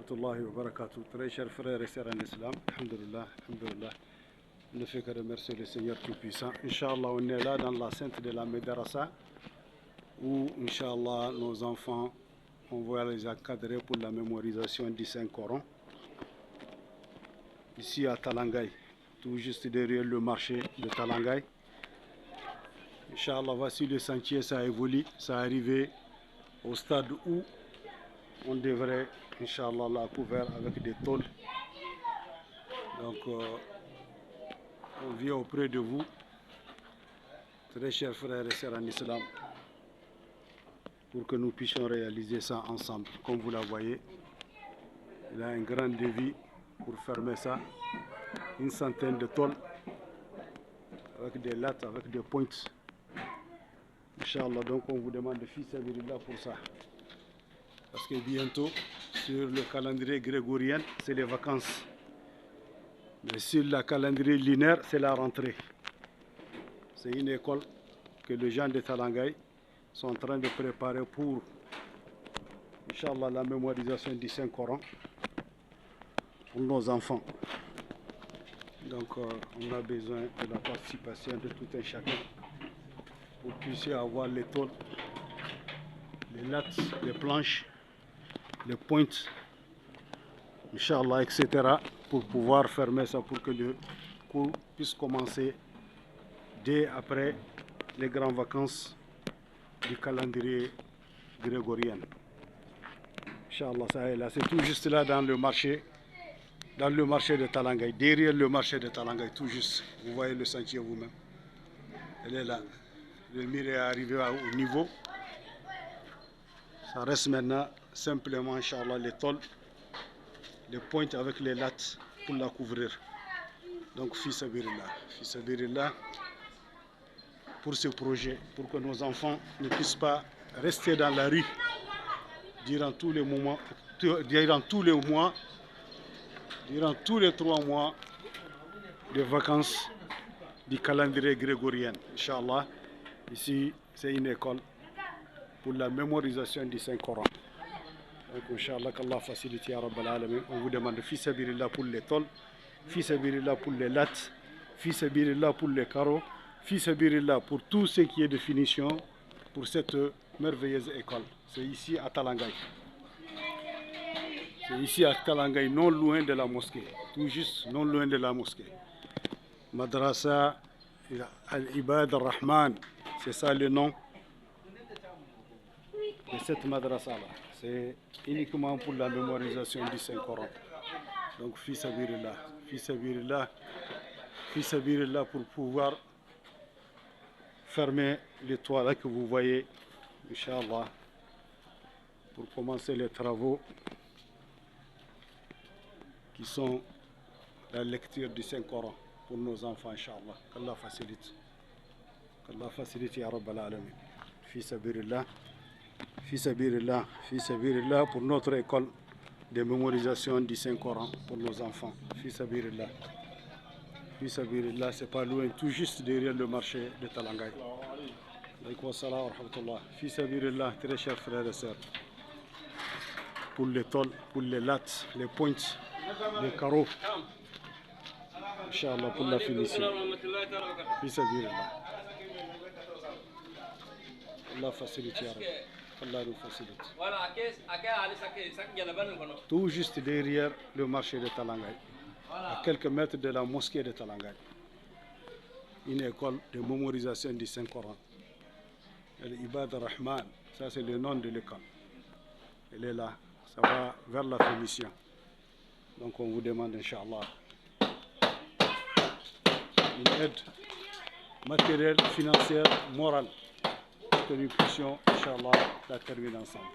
rahmatullahi wa barakatuh. Très chers frères et sœurs en islam, alhamdulillah, alhamdulillah. On ne fait que remercier le Seigneur Tout-Puissant. Inch'Allah, on est là dans la sainte de la Médarassa où, Inch'Allah, nos enfants, on va les encadrer pour la mémorisation du Saint-Coran. Ici à Talangay, tout juste derrière le marché de Talangay. Inch'Allah, voici le sentier, ça évolue, ça arrivé au stade où on devrait, Inch'Allah, la couvrir avec des tôles. Donc, on vient auprès de vous, très chers frères et sœurs en islam, pour que nous puissions réaliser ça ensemble. Comme vous la voyez, il a un grand devis pour fermer ça, une centaine de tôles, avec des lattes, avec des pointes. Inch'Allah, donc on vous demande de fils sabilillah pour ça. Parce que bientôt, sur le calendrier grégorien, c'est les vacances. Mais sur le calendrier lunaire, c'est la rentrée. C'est une école que les gens de Talangay sont en train de préparer pour, Inch'Allah, la mémorisation du Saint-Coran pour nos enfants. Donc, on a besoin de la participation de tout un chacun pour que vous puissiez avoir les tôles, les lattes, les planches, les pointes, Inch'Allah, etc. pour pouvoir fermer ça pour que le cours puisse commencer dès après les grandes vacances du calendrier grégorien. Inch'Allah, ça est là, c'est tout juste là dans le marché de Talangay, derrière le marché de Talangay, tout juste. Vous voyez le sentier vous-même. Elle est là. Le mur est arrivé au niveau. Ça reste maintenant simplement, Inch'Allah, les tôles, les pointes avec les lattes pour la couvrir. Donc, fils sabilillah, pour ce projet, pour que nos enfants ne puissent pas rester dans la rue durant tous les mois, durant tous les 3 mois de vacances du calendrier grégorien. Inch'Allah, ici, c'est une école pour la mémorisation du Saint-Coran. Donc, Inch'Allah, qu'Allah facilite, ya Rabbal Alamin. On vous demande fils sabilillah pour les tôles, fils sabilillah pour les lattes, fils sabilillah pour les carreaux, fils sabilillah pour tout ce qui est de finition pour cette merveilleuse école. C'est ici à Talangay. C'est ici à Talangay, non loin de la mosquée. Tout juste, non loin de la mosquée. Madrasa Al-Ibad Ar-Rahman, c'est ça le nom de cette madrasa-là. C'est uniquement pour la mémorisation du Saint-Coran. Donc, fils sabilillah pour pouvoir fermer les toiles que vous voyez, Inch'Allah, pour commencer les travaux qui sont la lecture du Saint-Coran pour nos enfants, Inch'Allah. Qu'Allah facilite. Qu'Allah facilite, ya Rabbal Alamin. Fils sabilillah pour notre école de mémorisation du Saint-Coran pour nos enfants. Fils sabilillah, c'est pas loin, tout juste derrière le marché de Talangay. Alaykoum assalam wa rahmatullah. Fils sabilillah, très chers frères et sœurs, pour les tôles, pour les lattes, les pointes, les carreaux, Inch'Allah, pour la finition. Fils sabilillah. Allah facilite, ya Rabbi. Allah nous facilite. Tout juste derrière le marché de Talangay, à quelques mètres de la mosquée de Talangay, une école de mémorisation du Saint-Coran. Al-Ibad Ar-Rahman, ça c'est le nom de l'école. Elle est là, ça va vers la finition. Donc on vous demande, Inch'Allah, une aide matérielle, financière, morale, pour que nous puissions, Inch'Allah, la terminer ensemble.